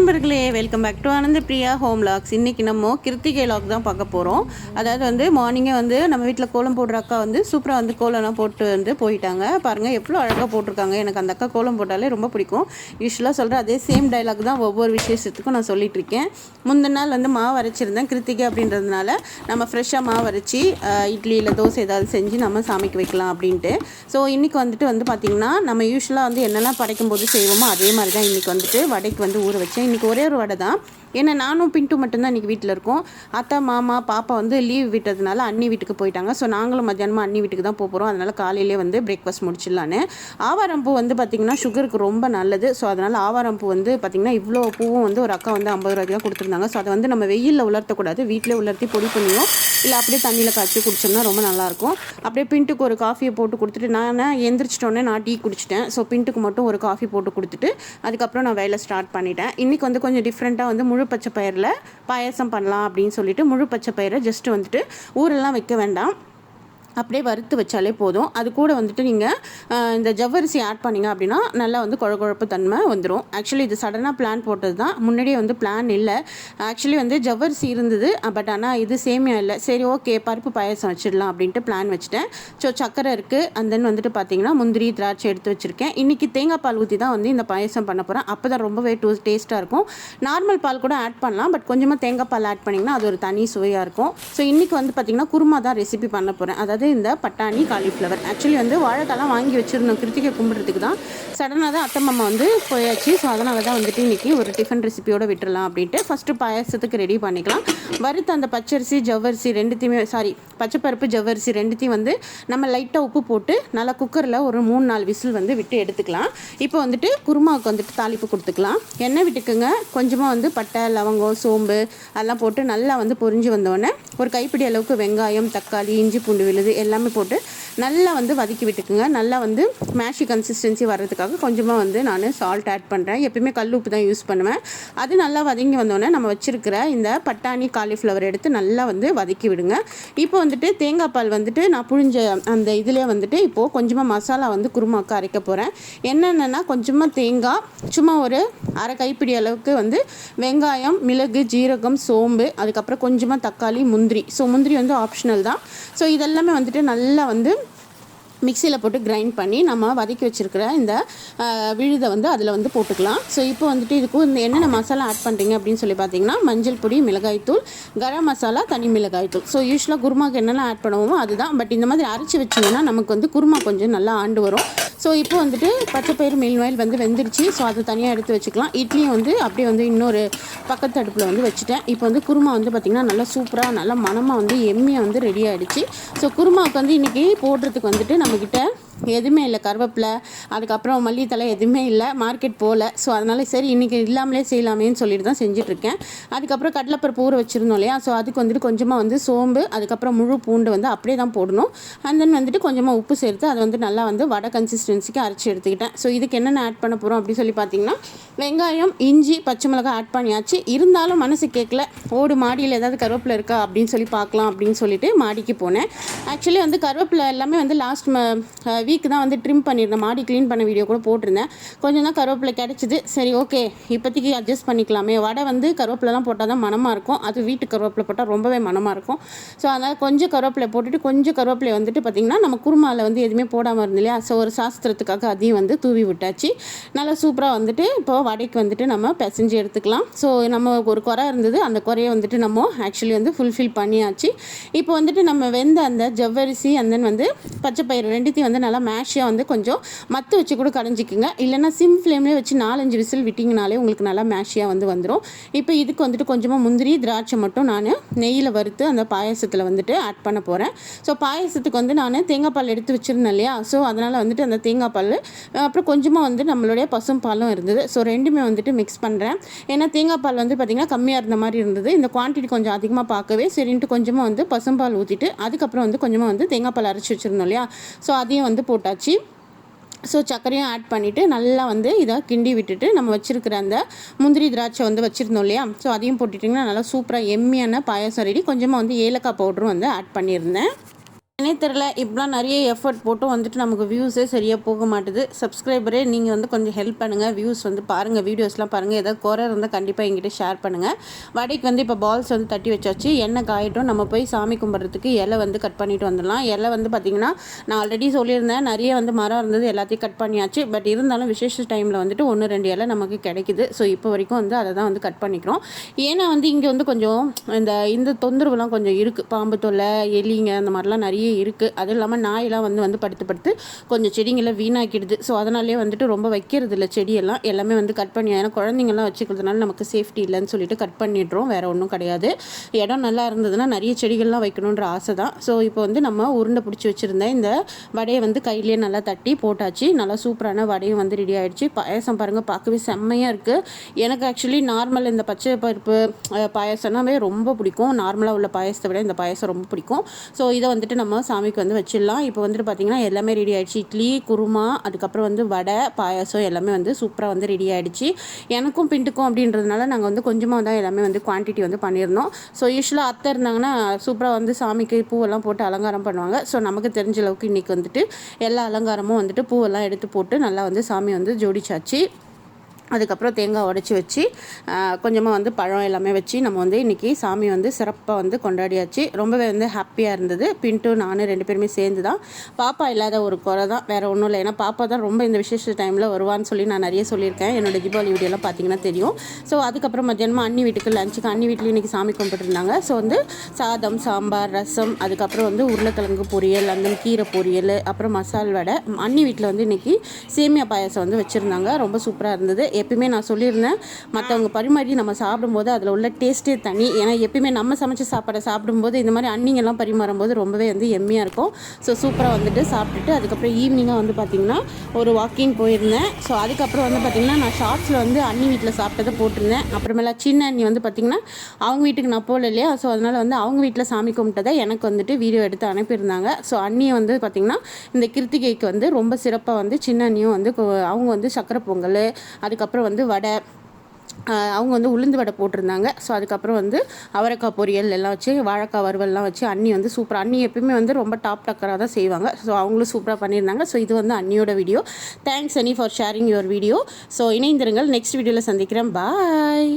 நண்பர்களே, welcome back to Ananda Priya home lakhs. இன்றைக்கி நம்ம கிருத்திகை லாக் தான் பார்க்க போகிறோம். அதாவது வந்து மார்னிங்கே வந்து நம்ம வீட்டில் கோலம் போடுற அக்கா வந்து சூப்பராக வந்து கோலம்லாம் போட்டு வந்து போயிட்டாங்க. பாருங்கள் எவ்வளோ அழகாக போட்டிருக்காங்க. எனக்கு அந்த அக்கா கோலம் போட்டாலே ரொம்ப பிடிக்கும். யூஸ்வலாக சொல்கிற அதே சேம் டைலாக் தான் ஒவ்வொரு விசேஷத்துக்கும் நான் சொல்லிகிட்ருக்கேன். முந்தின நாள் வந்து மாவு அரைச்சிருந்தேன். கிருத்திகை அப்படின்றதுனால நம்ம ஃப்ரெஷ்ஷாக மாவு அரைச்சி இட்லி இல்லை தோசை ஏதாவது செஞ்சு நம்ம சாமிக்கு வைக்கலாம் அப்படின்ட்டு. ஸோ இன்றைக்கி வந்துட்டு பார்த்திங்கன்னா நம்ம யூஸ்வலாக வந்து என்னெல்லாம் படைக்கும் போது செய்வோமோ அதே மாதிரி தான் இன்றைக்கி வந்துட்டு வடைக்கு வந்து ஊற வச்சேன். இன்றைக்கி ஒரே ஒரு வடை தான். ஏன்னா நானும் பின்ட்டு மட்டும்தான் இன்றைக்கி வீட்டில் இருக்கோம். அத்தை மாமா பாப்பா வந்து லீவ் விட்டதுனால அண்ணி வீட்டுக்கு போயிட்டாங்க. ஸோ நாங்களும் மத்தியானமாக அண்ணி வீட்டுக்கு தான் போகிறோம். அதனால் காலையிலே வந்து பிரேக்ஃபாஸ்ட் முடிச்சிடலான்னு. ஆவாரம்பூ வந்து பார்த்திங்கன்னா சுகருக்கு ரொம்ப நல்லது. ஸோ அதனால் ஆவாரம்பூ வந்து பார்த்திங்கன்னா இவ்வளோ பூவும் வந்து ஒரு அக்கா வந்து 50 ரூபாய்க்கு தான் கொடுத்துருந்தாங்க. ஸோ அதை வந்து நம்ம வெயிலில் உலர்த்தக்கூடாது, வீட்டிலே உலர்த்தி பொடி பண்ணியும் இல்லை அப்படியே தண்ணியில் காய்ச்சி குடிச்சோம்னா ரொம்ப நல்லாயிருக்கும். அப்படியே பின்ட்டுக்கு ஒரு காஃபியை போட்டு கொடுத்துட்டு நான் எந்திரிச்சிட்டோன்னே நான் டீ குடிச்சிட்டேன். ஸோ பின்ட்டுக்கு மட்டும் ஒரு காஃபி போட்டு கொடுத்துட்டு அதுக்கப்புறம் நான் வேலை ஸ்டார்ட் பண்ணிட்டேன். இன்றைக்கி வந்து கொஞ்சம் டிஃப்ரெண்ட்டாக வந்து முழு பச்சை பயிரில் பாயசம் பண்ணலாம் அப்படின்னு சொல்லிட்டு முழு பச்சை பயிரை ஜஸ்ட்டு வந்துட்டு ஊரெல்லாம் வைக்க வேண்டாம், அப்படியே வறுத்து வச்சாலே போதும். அது கூட வந்துட்டு நீங்கள் இந்த ஜவ்வரிசி ஆட் பண்ணிங்க அப்படின்னா நல்லா வந்து குழகுழப்பு தன்மை வந்துடும். ஆக்சுவலி இது சடனாக பிளான் போட்டது தான், முன்னாடியே வந்து பிளான் இல்லை. ஆக்சுவலி வந்து ஜவ்வரிசி இருந்தது, பட் ஆனால் இது சேமியா இல்லை. சரி ஓகே பருப்பு பாயசம் வச்சிடலாம் அப்படின்ட்டு பிளான் வச்சுட்டேன். ஸோ சக்கரை இருக்குது, அண்ட் தென் வந்துட்டு பார்த்திங்கன்னா முந்திரி திராட்சை எடுத்து வச்சுருக்கேன். இன்றைக்கி தேங்காய் பால் ஊற்றி தான் வந்து இந்த பாயசம் பண்ண போகிறேன். அப்போ தான் ரொம்பவே டேஸ்ட்டாக இருக்கும். நார்மல் பால் கூட ஆட் பண்ணலாம், பட் கொஞ்சமாக தேங்காய் பால் ஆட் பண்ணிங்கன்னா அது ஒரு தனி சுவையாக இருக்கும். ஸோ இன்றைக்கி வந்து பார்த்திங்கன்னா குருமா தான் ரெசிபி பண்ண போகிறேன். அதாவது இந்த பட்டாணி காலிஃப்ளவர். ஆக்சுவலி வந்து வாழைக்காலாம் வாங்கி வச்சுருந்தோம் கிருத்திகை கும்பிட்றதுக்கு தான். சடனாக தான் அத்தை மாமா வந்து போயாச்சு. ஸோ அதனால தான் வந்துட்டு இன்றைக்கி ஒரு டிஃபன் ரெசிபியோடு விட்டுடலாம் அப்படின்ட்டு ஃபஸ்ட்டு பாயசத்துக்கு ரெடி பண்ணிக்கலாம். வறுத்த அந்த பச்சரிசி ஜவ்வரிசி ரெண்டுத்தையுமே பச்சைப்பருப்பு ஜவ்வரிசி ரெண்டுத்தையும் வந்து நம்ம லைட்டாக உப்பு போட்டு நல்லா குக்கரில் ஒரு 3-4 விசில் வந்து விட்டு எடுத்துக்கலாம். இப்போ வந்துட்டு குருமாவுக்கு வந்துட்டு தாளிப்பு கொடுத்துக்கலாம். எண்ணெய் விட்டுக்குங்க. கொஞ்சமாக வந்து பட்டை லவங்கம் சோம்பு அதெல்லாம் போட்டு நல்லா வந்து பொரிஞ்சு வந்தோடனே ஒரு கைப்பிடி அளவுக்கு வெங்காயம் தக்காளி இஞ்சி பூண்டு விழுது எல்லாமே போட்டு நல்லா வந்து வதக்கி விட்டுக்குங்க. நல்லா வந்து மேஷி கன்சிஸ்டன்சி வர்றதுக்காக கொஞ்சமாக வந்து நான் சால்ட் ஆட் பண்ணுறேன். எப்பயுமே கல் உப்பு தான் யூஸ் பண்ணுவேன். அது நல்லா வதங்கி வந்தோடனே நம்ம வச்சுருக்கிற இந்த பட்டாணி காலிஃப்ளவர் எடுத்து நல்லா வந்து வதக்கி விடுங்க. இப்போ வந்துட்டு தேங்காய் பால் வந்துட்டு நான் புழிஞ்ச அந்த இதிலே வந்துட்டு இப்போது கொஞ்சமாக மசாலா வந்து குருமாவுக்கு அரைக்க போகிறேன். என்னென்னா கொஞ்சமாக தேங்காய், சும்மா ஒரு அரை கைப்பிடி அளவுக்கு வந்து வெங்காயம் மிளகு ஜீரகம் சோம்பு, அதுக்கப்புறம் கொஞ்சமாக தக்காளி முந்திரி. ஸோ முந்திரி வந்து ஆப்ஷனல் தான். ஸோ இதெல்லாமே வந்துட்டு நல்லா வந்து மிக்சியில் போட்டு கிரைண்ட் பண்ணி நம்ம வதக்கி வச்சுருக்கிற இந்த விழுதை வந்து அதில் வந்து போட்டுக்கலாம். ஸோ இப்போ வந்துட்டு இதுக்கு இந்த என்னென்ன மசாலா ஆட் பண்ணுறீங்க அப்படின்னு சொல்லி பார்த்தீங்கன்னா மஞ்சள் பொடி மிளகாய்த்தூள் கரம் மசாலா தனி மிளகாய்த்தூள். ஸோ யூஸ்வலாக குருமாவுக்கு என்னெல்லாம் ஆட் பண்ணுவோமோ அதுதான். பட் இந்த மாதிரி அரைச்சி வச்சிங்கன்னா நமக்கு வந்து குருமா கொஞ்சம் நல்லா ஆண்டு வரும். ஸோ இப்போ வந்துட்டு பச்சைப்பயிறு மீல்வாயில் வந்து வெந்துருச்சு. ஸோ அதை தனியாக எடுத்து வச்சுக்கலாம். இட்லியும் வந்து அப்படியே வந்து இன்னொரு பக்கத்து அடுப்பில் வந்து வச்சுட்டேன். இப்போ வந்து குருமா வந்து பார்த்திங்கன்னா நல்லா சூப்பராக நல்லா மணமாக வந்து எம்மியாக வந்து ரெடி ஆகிடுச்சு. ஸோ குருமாவுக்கு வந்து இன்றைக்கி போடுறதுக்கு வந்துட்டு நம்மக்கிட்ட எதுவுமே இல்லை, கருவேப்பிலை அதுக்கப்புறம் மல்லித்தலை எதுவுமே இல்லை, மார்க்கெட் போகல. ஸோ அதனால் சரி இன்றைக்கி இல்லாமலே செய்யலாமேன்னு சொல்லிட்டு தான் செஞ்சிட்ருக்கேன். அதுக்கப்புறம் கடலைப்பருப்பு ஊற வச்சுருந்தோம் இல்லையா. ஸோ அதுக்கு வந்துட்டு கொஞ்சமாக வந்து சோம்பு அதுக்கப்புறம் முழு பூண்டு வந்து அப்படியே தான் போடணும். அண்ட் தென் வந்துட்டு கொஞ்சமாக உப்பு சேர்த்து அதை வந்து நல்லா வந்து வடை கன்சிஸ்டன்சிக்கு அரைச்சி எடுத்துக்கிட்டேன். ஸோ இதுக்கு என்னென்ன ஆட் பண்ண போகிறோம் அப்படின்னு சொல்லி பார்த்தீங்கன்னா வெங்காயம் இஞ்சி பச்சை மிளகாய் ஆட் பண்ணியாச்சு. இருந்தாலும் மனசு கேட்கல, ஓடு மாடியில் ஏதாவது கருவேப்பிலை இருக்கா அப்படின்னு சொல்லி பார்க்கலாம் அப்படின்னு சொல்லிட்டு மாடிக்கு போனேன். ஆக்சுவலி வந்து கருவேப்பிலை எல்லாமே வந்து லாஸ்ட் வீக் தான் வந்து ட்ரிம் பண்ணியிருந்தேன். மாடி க்ளீன் பண்ண வீடியோ கூட போட்டிருந்தேன். கொஞ்சம் தான் கருவேப்பிலை கிடச்சிது. சரி ஓகே இப்போதைக்கு அட்ஜஸ்ட் பண்ணிக்கலாமே. வடை வந்து கருவேப்பிலலாம் போட்டால் தான் மனமாக இருக்கும். அது வீட்டு கருவேப்பிலை போட்டால் ரொம்பவே மனமாக இருக்கும். ஸோ அதனால் கொஞ்சம் கருவேப்பிலை போட்டுட்டு கொஞ்சம் கருவேப்பிலை வந்துட்டு பார்த்திங்கன்னா நம்ம குருமாவில் வந்து எதுவுமே போடாமல் இருந்தோம் இல்லையா. ஸோ ஒரு சாஸ்திரத்துக்காக அதையும் வந்து தூவி விட்டாச்சு. நல்லா சூப்பராக வந்துட்டு இப்போ வடைக்கு வந்துட்டு நம்ம பிசைஞ்சு எடுத்துக்கலாம். ஸோ நம்ம ஒரு குறை இருந்தது, அந்த குறையை வந்துட்டு நம்ம ஆக்சுவலி வந்து ஃபுல்ஃபில் பண்ணியாச்சு. இப்போ வந்துட்டு நம்ம வெந்த அந்த ஜவ்வரிசி அண்ட் தென் வந்து பச்சைப்பயிறு ரெண்டுத்தையும் வந்து நல்லா மேஷியாக வந்து கொஞ்சம் மத்து வச்சு கூட கடைஞ்சிக்குங்க. இல்லைனா சிம் ஃப்ளேம்லேயே வச்சு 4-5 விசில் விட்டிங்கனாலே உங்களுக்கு நல்லா மேஷியாக வந்து வந்துடும். இப்போ இதுக்கு வந்துட்டு கொஞ்சமாக முந்திரி திராட்சை மட்டும் நான் நெய்யில் வறுத்து அந்த பாயசத்தில் வந்துட்டு ஆட் பண்ண போகிறேன். ஸோ பாயசத்துக்கு வந்து நான் தேங்காய் பால் எடுத்து வச்சுருந்தேன் இல்லையா. ஸோ அதனால் வந்துட்டு அந்த தேங்காய் பால் அப்புறம் கொஞ்சமாக வந்து நம்மளுடைய பசும் பாலும் இருந்தது. ஸோ ரெண்டுமே வந்துட்டு மிக்ஸ் பண்ணுறேன். ஏன்னா தேங்காய் பால் வந்து பார்த்திங்கன்னா கம்மியாக இருந்த மாதிரி இருந்தது. இந்த குவான்டிட்டி கொஞ்சம் அதிகமாக பார்க்கவே சரின்ட்டு கொஞ்சமாக வந்து பசும்பால் ஊற்றிட்டு அதுக்கப்புறம் வந்து கொஞ்சமாக வந்து தேங்காய் பால் அரைச்சி வச்சுருந்தோம் இல்லையா. ஸோ அதையும் வந்து போட்டாச்சு. ஸோ சர்க்கரையும் ஆட் பண்ணிவிட்டு நல்லா வந்து இதை கிண்டி விட்டுட்டு நம்ம வச்சுருக்கிற அந்த முந்திரி திராட்சை வந்து வச்சுருந்தோம் இல்லையா. ஸோ அதையும் போட்டுட்டிங்கன்னா நல்லா சூப்பராக எம்மியான பாயாசம் ரெடி. கொஞ்சமாக வந்து ஏலக்காய் பவுடரும் வந்து ஆட் பண்ணியிருந்தேன். ஏனே தெரில இப்படிலாம் நிறைய எஃபர்ட் போட்டும் வந்துட்டு நமக்கு வியூஸே சரியாக போக மாட்டுது. சப்ஸ்கிரைபரே நீங்கள் வந்து கொஞ்சம் ஹெல்ப் பண்ணுங்கள். வியூஸ் வந்து பாருங்கள், வீடியோஸ்லாம் பாருங்கள். ஏதாவது குறை இருந்தால் கண்டிப்பாக எங்கிட்ட ஷேர் பண்ணுங்கள். வடைக்கு வந்து இப்போ பால்ஸ் வந்து தட்டி வச்சாச்சு. எண்ணெய் காயட்டும். நம்ம போய் சாமி கும்பிட்றதுக்கு இலை வந்து கட் பண்ணிட்டு வந்துடலாம். இலை வந்து பார்த்திங்கன்னா நான் ஆல்ரெடி சொல்லியிருந்தேன், நிறைய வந்து மரம் இருந்தது, எல்லாத்தையும் கட் பண்ணியாச்சு. பட் இருந்தாலும் விசேஷ டைமில் வந்துட்டு 1-2 இலை நமக்கு கிடைக்குது. ஸோ இப்போ வரைக்கும் வந்து அதை தான் வந்து கட் பண்ணிக்கிறோம். ஏன்னா வந்து இங்கே வந்து கொஞ்சம் இந்த தொந்தரவுலாம் கொஞ்சம் இருக்குது. பாம்பு தொல்லை, எலிங்க அந்த மாதிரிலாம் நிறைய இருக்குது. அதுவும் இல்லாமல் நாயெல்லாம் வந்து படுத்து கொஞ்சம் செடிங்களை வீணாக்கிடுது. ஸோ அதனாலே வந்துட்டு ரொம்ப வைக்கிறது இல்லை செடியெல்லாம். எல்லாமே வந்து கட் பண்ணி, ஏன்னா குழந்தைங்கள்லாம் வச்சுக்கிறதுனால நமக்கு சேஃப்டி இல்லைன்னு சொல்லிட்டு கட் பண்ணிடுறோம். வேறு ஒன்றும் கிடையாது. இடம் நல்லா இருந்ததுன்னா நிறைய செடிகள்லாம் வைக்கணுன்ற ஆசை தான். ஸோ இப்போ வந்து நம்ம உருண்டை பிடிச்சி வச்சுருந்தேன் இந்த வடையை வந்து கையிலேயே நல்லா தட்டி போட்டாச்சு. நல்லா சூப்பரான வடையும் வந்து ரெடி ஆகிடுச்சு. பாயசம் பாருங்கள், பார்க்கவே செம்மையாக இருக்குது. எனக்கு ஆக்சுவலி நார்மல் இந்த பச்சை பருப்பு பாயசம்னாவே ரொம்ப பிடிக்கும். நார்மலாக உள்ள பாயசத்தை விட இந்த பாயசம் ரொம்ப பிடிக்கும். ஸோ இதை வந்துட்டு நம்ம சாமிக்கு வந்து வச்சிடலாம். இப்போ வந்துட்டு பார்த்திங்கன்னா எல்லாமே ரெடி ஆகிடுச்சு. இட்லி, குருமா, அதுக்கப்புறம் வந்து வடை, பாயாசம் எல்லாமே வந்து சூப்பராக வந்து ரெடி ஆகிடுச்சு. எனக்கும் பிண்டுக்கும் அப்படின்றதுனால நாங்கள் வந்து கொஞ்சமாக தான் எல்லாமே வந்து குவான்டிட்டி வந்து பண்ணியிருந்தோம். ஸோ யூஸ்வலாக அத்தை இருந்தாங்கன்னா சூப்பராக வந்து சாமிக்கு பூவெல்லாம் போட்டு அலங்காரம் பண்ணுவாங்க. ஸோ நமக்கு தெரிஞ்ச அளவுக்கு இன்றைக்கி வந்துட்டு எல்லா அலங்காரமும் வந்துட்டு பூவெல்லாம் எடுத்து போட்டு நல்லா வந்து சாமி வந்து ஜோடிச்சாச்சு. அதுக்கப்புறம் தேங்காய் உடச்சி வச்சு கொஞ்சமாக வந்து பழம் எல்லாமே வச்சு நம்ம வந்து இன்றைக்கி சாமி வந்து சிறப்பாக வந்து கொண்டாடியாச்சு. ரொம்பவே வந்து ஹாப்பியாக இருந்தது. பின்ட்டு நான் 2 பேருமே சேர்ந்து தான். பாப்பா இல்லாத ஒரு குறை தான், வேறு ஒன்றும் இல்லை. ஏன்னா பாப்பா தான் ரொம்ப இந்த விசேஷ டைமில் வருவான்னு சொல்லி நான் நிறைய சொல்லியிருக்கேன். என்னோடய தீபாவளி வீடியோலாம் பார்த்தீங்கன்னா தெரியும். ஸோ அதுக்கப்புறம் மத்தியானமாக அண்ணி வீட்டுக்கு லஞ்சுக்கு அண்ணி வீட்லேயும் இன்றைக்கி சாமி கும்பிட்டுருந்தாங்க. ஸோ வந்து சாதம், சாம்பார், ரசம், அதுக்கப்புறம் வந்து உருளைக்கிழங்கு பொரியல், அந்த கீரை பொரியல், அப்புறம் மசால் வடை. அண்ணி வீட்டில் வந்து இன்றைக்கி சேமியா பாயாசம் வந்து வச்சுருந்தாங்க. ரொம்ப சூப்பராக இருந்தது. எப்பயுமே நான் சொல்லியிருந்தேன், மற்றவங்க பரிமாறி நம்ம சாப்பிடும்போது அதில் உள்ள டேஸ்ட்டே தனி. ஏன்னா எப்பயுமே நம்ம சமைச்சு சாப்பாடை சாப்பிடும்போது இந்த மாதிரி அண்ணிங்கெல்லாம் பரிமாறும்போது ரொம்பவே வந்து எம்மியாக இருக்கும். ஸோ சூப்பராக வந்துட்டு சாப்பிட்டுட்டு அதுக்கப்புறம் ஈவினிங்காக வந்து பார்த்திங்கன்னா ஒரு வாக்கிங் போயிருந்தேன். ஸோ அதுக்கப்புறம் வந்து பார்த்திங்கன்னா நான் ஷார்ட்ஸில் வந்து அண்ணி வீட்டில் சாப்பிட்டதை போட்டிருந்தேன். அப்புறமேல சின்ன அண்ணி வந்து பார்த்திங்கன்னா அவங்க வீட்டுக்கு நான் போகல இல்லையா, ஸோ அதனால் வந்து அவங்க வீட்டில் சாமி கும்பிட்டதை எனக்கு வந்துட்டு வீடியோ எடுத்து அனுப்பியிருந்தாங்க. ஸோ அண்ணியை வந்து பார்த்திங்கன்னா இந்த கிருத்திகைக்கு வந்து ரொம்ப சிறப்பாக வந்து சின்ன அண்ணியும் வந்து அவங்க வந்து சக்கரை பொங்கல், அதுக்கப்புறம் வந்து வடை, அவங்க வந்து உளுந்து வடை போட்டிருந்தாங்க. ஸோ அதுக்கப்புறம் வந்து அவரைக்காய் பொரியல் எல்லாம் வச்சு, வாழைக்காய் வறுவல்லாம் வச்சு அண்ணி வந்து சூப்பராக, அண்ணி எப்பயுமே வந்து ரொம்ப டாப் டக்கராக தான் செய்வாங்க. ஸோ அவங்களும் சூப்பராக பண்ணியிருந்தாங்க. ஸோ இது வந்து அண்ணியோட வீடியோ. தேங்க்ஸ் அண்ணி for sharing your video. So இணைந்திருங்கள். நெக்ஸ்ட் வீடியோவில் சந்திக்கிறேன். பாய்.